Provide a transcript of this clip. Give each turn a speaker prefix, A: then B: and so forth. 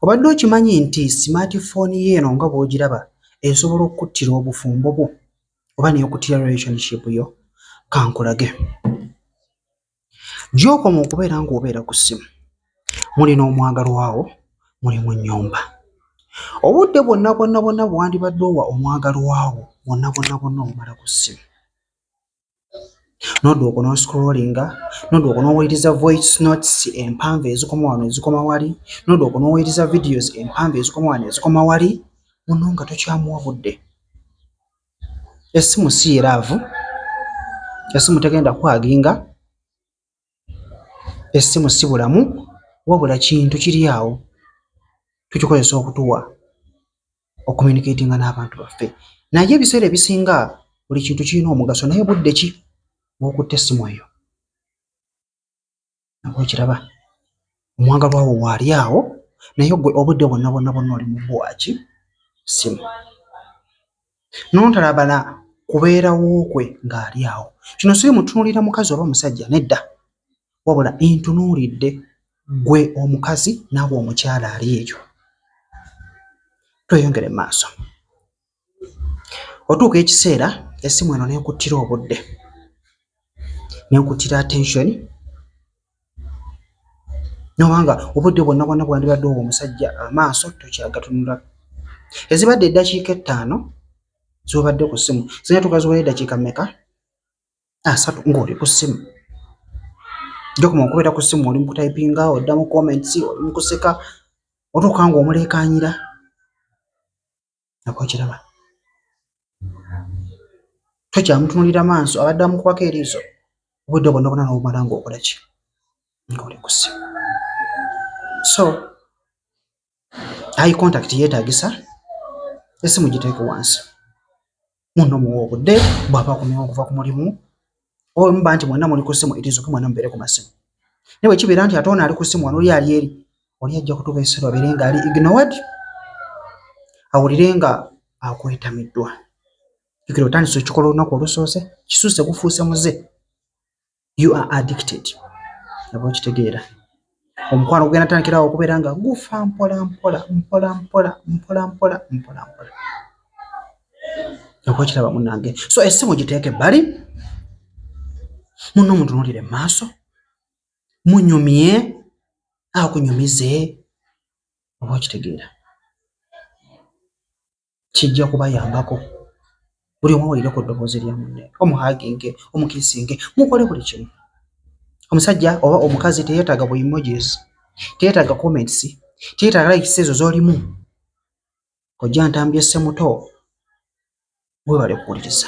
A: Obadde okimanyi nti smartphone ye eno nga bw'ogiraba esobola okuttira obufumbo bwo oba n'ekuttira relationship yo? Kankulage. Gy'okoma okubeera ng'obeera ku ssimu muli n'omwagalwawo, muli mu nnyumba. Obudde bwonna bw'andibadde owa omwagalwawo bwonna omumala ku ssimu. N'odduka n'oscrollinga, n'odduka n'owuliriza voice notes empanvu ezikoma wano ezikoma wali, n'odduka n'owuliriza videos empanvu ezikoma wano ezikoma wali, muno nga tokyamuwa budde. Essimu si yeraavu, essimu tegenda kwaginga, essimu si bulamu, wabula kintu kiri awo tukikozesa okutuwa ocommunicatinga n'abantu baffe. Naye ebiseera ebisinga buli kintu kirina omugaso, naye budde ki bw'okutte essimu eyo? Nabwo okiraba omwagalwawo waali awo naye gwe obudde bwonna oli mu bwaki ssimu. N'otalaba na kubeerawo kwe ng'ali awo. Kino si mutunuulira mukazi oba musajja, nedda, wabula ntunuulidde gwe omukazi naawe omukyala ali eyo. Tweyongere mu maaso. Otuuka ekiseera essimu eno n'ekuttira obudde, n'ekuttira attention, n'obanga obudde bwonna bwandibadde owa omusajja amaaso tokyagatunula. Ezibadde eddakiika 5 z'obadde ku ssimu zirina tugaziwera eddakiika mmeka? 3 ng'oli ku ssimu. Gy'okoma okubeera ku ssimu oli mu kutayipinga, odda mu comments, oli mu kuseka, otuuka ng'omuleekaanyira. Nabwo okiraba. Tokyamutunuulira maaso, abadde amukubako eriiso, obudde bwonna n'obumala ng'okola ki? Ng'oli ku ssimu. So eye contact yeetaagisa, essimu giteeke wansi. Munno muwa obudde, bw'aba akomyewo okuva ku mulimu, oba muba nti mwenna muli ku ssimu eriisoke mwenna mubeere ku masimu. Naye bwe kibeera nti ate ono ali ku ssimu wano oli ali eri, oli ajja kutuuka ekiseera abeere ng'ali ignored, awulire nga akwetamiddwa. Jjukira otandise okikola olunaku olusoose, kisuuse gufuuse muze. You are addicted. Nabwo okitegeera. Omukwano gugenda tandikirawo okubeera nga gufa mpola. Nabwo okiraba munnange. So essimu giteeke ebbali, munno mutunuulire mu maaso, munyumye, akunyumize, oba okitegeera. Kijja kubayambako. Buli omu awulire ku ddoboozi lya munne, omuhaginge, omukiisinge, mukole buli kimu. Omusajja oba omukazi teyeetaaga bu emojis, teyeetaaga comments, teyeetaaga likes ezo z'olimu. Kojja ntambye ssemuto, weebale kuwuliriza.